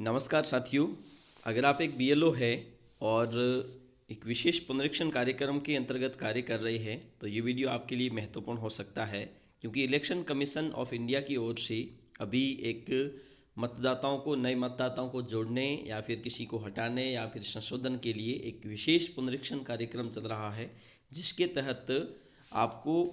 नमस्कार साथियों। अगर आप एक बीएलओ है और एक विशेष पुनरीक्षण कार्यक्रम के अंतर्गत कार्य कर रहे हैं तो ये वीडियो आपके लिए महत्वपूर्ण हो सकता है, क्योंकि इलेक्शन कमीशन ऑफ इंडिया की ओर से अभी एक मतदाताओं को नए मतदाताओं को जोड़ने या फिर किसी को हटाने या फिर संशोधन के लिए एक विशेष पुनरीक्षण कार्यक्रम चल रहा है, जिसके तहत आपको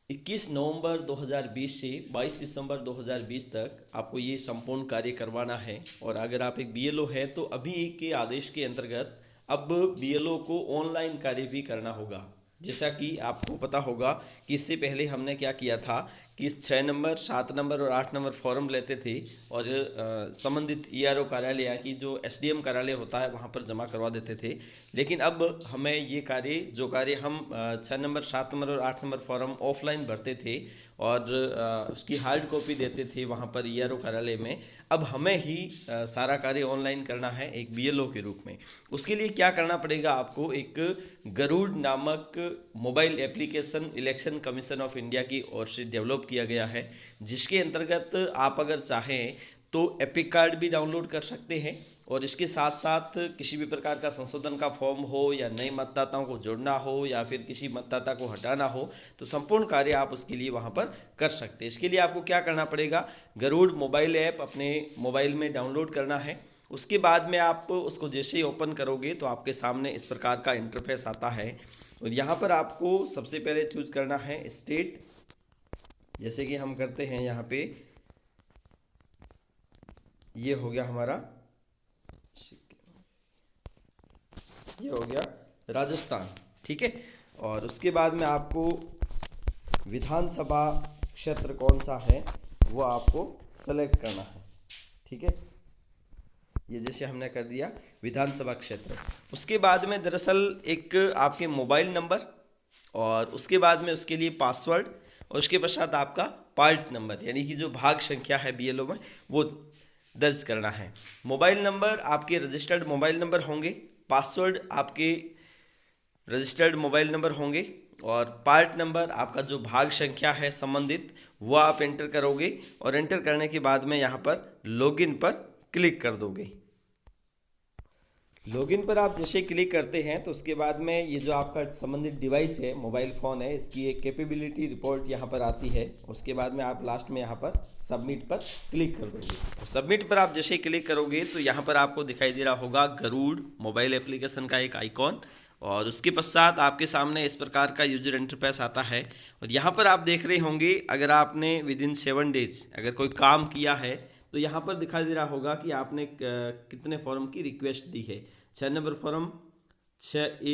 21 नवंबर 2020 से 22 दिसंबर 2020 तक आपको ये संपूर्ण कार्य करवाना है। और अगर आप एक बीएलओ है तो अभी के आदेश के अंतर्गत अब बीएलओ को ऑनलाइन कार्य भी करना होगा। जैसा कि आपको पता होगा कि इससे पहले हमने क्या किया था कि 6 नंबर 7 नंबर और 8 नंबर फॉर्म लेते थे और संबंधित ईआरओ कार्यालय या कि जो एसडीएम कार्यालय होता है वहाँ पर जमा करवा देते थे। लेकिन अब हमें ये कार्य हम 6 नंबर 7 नंबर और 8 नंबर फॉर्म ऑफलाइन भरते थे और उसकी हार्ड कॉपी देते थे वहाँ पर ईआरओ कार्यालय में, अब हमें ही सारा कार्य ऑनलाइन करना है एक बीएलओ के रूप में। उसके लिए क्या करना पड़ेगा, आपको एक गरुड़ नामक mobile application election commission of India की ओर से डेवलप किया गया है, जिसके अंतर्गत आप अगर चाहें तो एपिक कार्ड भी डाउनलोड कर सकते हैं और इसके साथ साथ किसी भी प्रकार का संशोधन का फॉर्म हो या नए मतदाताओं को जोड़ना हो या फिर किसी मतदाता को हटाना हो तो संपूर्ण कार्य आप उसके लिए वहां पर कर सकते हैं। इसके लिए आपको क्या करना पड़ेगा, गरुड़ मोबाइल ऐप अपने मोबाइल में डाउनलोड करना है। उसके बाद में आप उसको जैसे ही ओपन करोगे तो आपके सामने इस प्रकार का इंटरफेस आता है और यहाँ पर आपको सबसे पहले चूज करना है स्टेट। जैसे कि हम करते हैं यहाँ पे, ये हो गया हमारा, ये हो गया राजस्थान, ठीक है। और उसके बाद में आपको विधानसभा क्षेत्र कौन सा है वो आपको सेलेक्ट करना है, ठीक है। ये जैसे हमने कर दिया विधानसभा क्षेत्र। उसके बाद में दरअसल एक आपके मोबाइल नंबर और उसके बाद में उसके लिए पासवर्ड और उसके पश्चात आपका पार्ट नंबर यानी कि जो भाग संख्या है बीएलओ में वो दर्ज करना है। मोबाइल नंबर आपके रजिस्टर्ड मोबाइल नंबर होंगे, पासवर्ड आपके रजिस्टर्ड मोबाइल नंबर होंगे और पार्ट नंबर आपका जो भाग संख्या है संबंधित वो आप एंटर करोगे और एंटर करने के बाद में यहाँ पर लॉगिन पर क्लिक कर दोगे। लॉगिन पर आप जैसे क्लिक करते हैं तो उसके बाद में ये जो आपका संबंधित डिवाइस है मोबाइल फ़ोन है, इसकी एक कैपेबिलिटी रिपोर्ट यहाँ पर आती है। उसके बाद में आप लास्ट में यहाँ पर सबमिट पर क्लिक कर दोगे। तो सबमिट पर आप जैसे क्लिक करोगे तो यहाँ पर आपको दिखाई दे रहा होगा गरुड़ मोबाइल एप्लीकेशन का एक आइकॉन और उसके पश्चात आपके सामने इस प्रकार का यूजर इंटरफेस आता है। और यहाँ पर आप देख रहे होंगे अगर आपने विदिन 7 डेज अगर कोई काम किया है तो यहाँ पर दिखाई दे रहा होगा कि आपने कितने फॉर्म की रिक्वेस्ट दी है। 6 number form, 6A,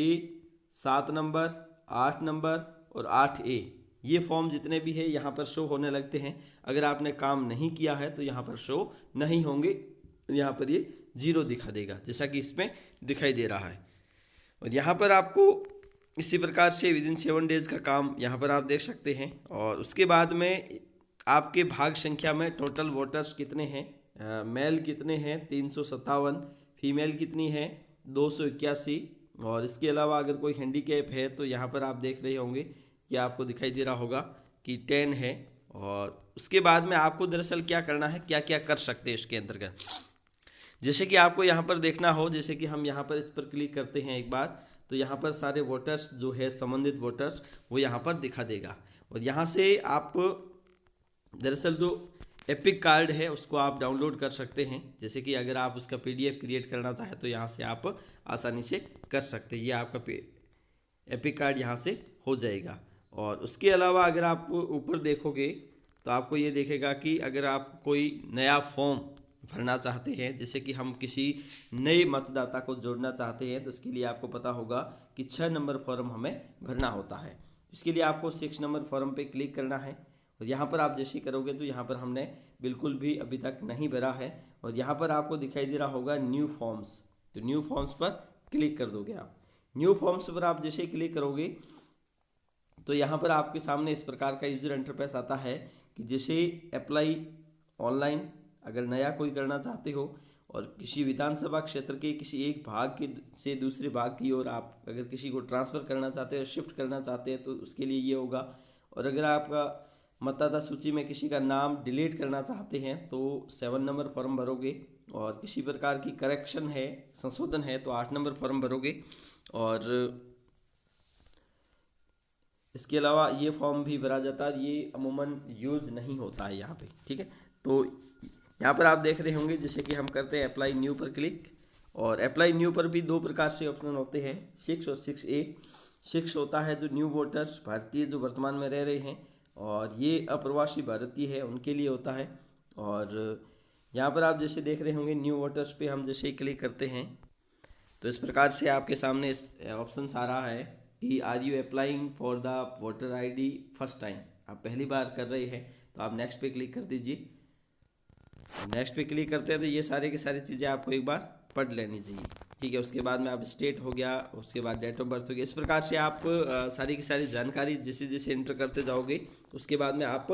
7 number, 8 number और 8A, ये फॉर्म जितने भी है यहाँ पर शो होने लगते हैं। अगर आपने काम नहीं किया है तो यहाँ पर शो नहीं होंगे, यहाँ पर ये 0 दिखा देगा जैसा कि इसमें दिखाई दे रहा है। और यहाँ पर आपको इसी प्रकार से विदिन 7 डेज का काम यहाँ पर आप देख सकते हैं। और उसके बाद में आपके भाग संख्या में टोटल वोटर्स कितने हैं, मेल कितने हैं 357, फीमेल कितनी है 281 और इसके अलावा अगर कोई हैंडीकैप है तो यहाँ पर आप देख रहे होंगे कि आपको दिखाई दे रहा होगा कि 10 है। और उसके बाद में आपको दरअसल क्या करना है, क्या क्या कर सकते हैं इसके अंतर्गत, जैसे कि आपको यहाँ पर देखना हो, जैसे कि हम यहाँ पर इस पर क्लिक करते हैं एक बार तो यहाँ पर सारे वोटर्स जो है संबंधित वोटर्स वो यहाँ पर दिखा देगा। और यहाँ से आप दरअसल जो एपिक कार्ड है उसको आप डाउनलोड कर सकते हैं। जैसे कि अगर आप उसका पीडीएफ क्रिएट करना चाहें तो यहाँ से आप आसानी से कर सकते हैं, ये आपका एपिक कार्ड यहाँ से हो जाएगा। और उसके अलावा अगर आप ऊपर देखोगे तो आपको ये देखेगा कि अगर आप कोई नया फॉर्म भरना चाहते हैं, जैसे कि हम किसी नए मतदाता को जोड़ना चाहते हैं तो इसके लिए आपको पता होगा कि 6 नंबर फॉर्म हमें भरना होता है। इसके लिए आपको 6 नंबर फॉर्म पे क्लिक करना है और यहाँ पर आप जैसे करोगे तो यहाँ पर हमने बिल्कुल भी अभी तक नहीं भरा है और यहाँ पर आपको दिखाई दे रहा होगा न्यू फॉर्म्स, तो न्यू फॉर्म्स पर क्लिक कर दोगे आप। न्यू फॉर्म्स पर आप जैसे क्लिक करोगे तो यहाँ पर आपके सामने इस प्रकार का यूजर इंटरफेस आता है कि जैसे अप्लाई ऑनलाइन अगर नया कोई करना चाहते हो और किसी विधानसभा क्षेत्र के किसी एक भाग के से दूसरे भाग की ओर आप अगर किसी को ट्रांसफ़र करना चाहते हो शिफ्ट करना चाहते हैं तो उसके लिए ये होगा। और अगर आपका मतदाता सूची में किसी का नाम डिलीट करना चाहते हैं तो 7 नंबर फॉर्म भरोगे, और किसी प्रकार की करेक्शन है, संशोधन है, तो 8 नंबर फॉर्म भरोगे। और इसके अलावा ये फॉर्म भी भरा जाता है, ये अमूमन यूज नहीं होता है यहाँ पे, ठीक है। तो यहाँ पर आप देख रहे होंगे जैसे कि हम करते हैं अप्लाई न्यू पर क्लिक, और अप्लाई न्यू पर भी दो प्रकार से ऑप्शन होते हैं, 6 और 6A। 6 होता है जो न्यू वोटर्स, भारतीय जो वर्तमान में रह रहे हैं, और ये अप्रवासी भारतीय है उनके लिए होता है। और यहाँ पर आप जैसे देख रहे होंगे न्यू वोटर्स पे हम जैसे ही क्लिक करते हैं तो इस प्रकार से आपके सामने इस ऑप्शन आ रहा है कि are you applying for the voter ID first time, आप पहली बार कर रहे हैं तो आप नेक्स्ट पे क्लिक कर दीजिए। नेक्स्ट पे क्लिक करते हैं तो ये सारे की सारी चीज़ें आपको एक बार पढ़ लेनी चाहिए, ठीक है। उसके बाद में आप स्टेट हो गया, उसके बाद डेट ऑफ बर्थ हो गया, इस प्रकार से आप सारी की सारी जानकारी जैसे जैसे एंटर करते जाओगे उसके बाद में आप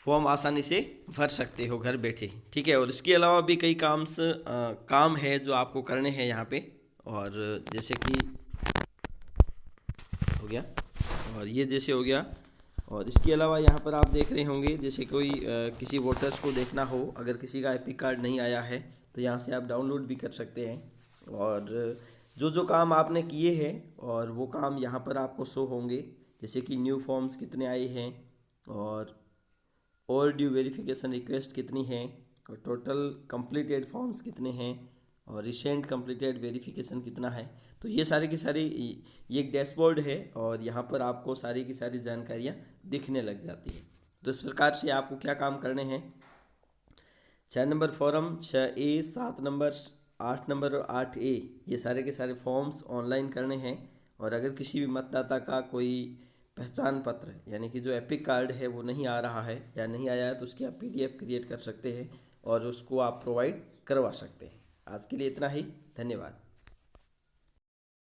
फॉर्म आसानी से भर सकते हो घर बैठे, ठीक है। और इसके अलावा भी कई काम है जो आपको करने हैं यहाँ पे, और जैसे कि हो गया, और ये जैसे हो गया। और इसके अलावा यहाँ पर आप देख रहे होंगे जैसे कोई किसी वोटर्स को देखना हो, अगर किसी का एपिक कार्ड नहीं आया है तो यहाँ से आप डाउनलोड भी कर सकते हैं। और जो जो काम आपने किए हैं और वो काम यहाँ पर आपको शो होंगे, जैसे कि न्यू फॉर्म्स कितने आए हैं, और ओवर ड्यू वेरिफिकेशन रिक्वेस्ट कितनी हैं, और टोटल कंप्लीटेड फॉर्म्स कितने हैं, और रिसेंट कंप्लीटेड वेरिफिकेशन कितना है। तो ये सारी की सारी ये एक डैशबोर्ड है, और यहाँ पर आपको सारी की सारी जानकारियाँ दिखने लग जाती है। तो इस प्रकार से आपको क्या काम करने हैं, 6 number form, 6A, 7 number, 8 number और 8A, ये सारे के सारे फॉर्म्स ऑनलाइन करने हैं। और अगर किसी भी मतदाता का कोई पहचान पत्र यानी कि जो एपिक कार्ड है वो नहीं आ रहा है या नहीं आया है तो उसकी आप PDF क्रिएट कर सकते हैं और उसको आप प्रोवाइड करवा सकते हैं। आज के लिए इतना ही, धन्यवाद।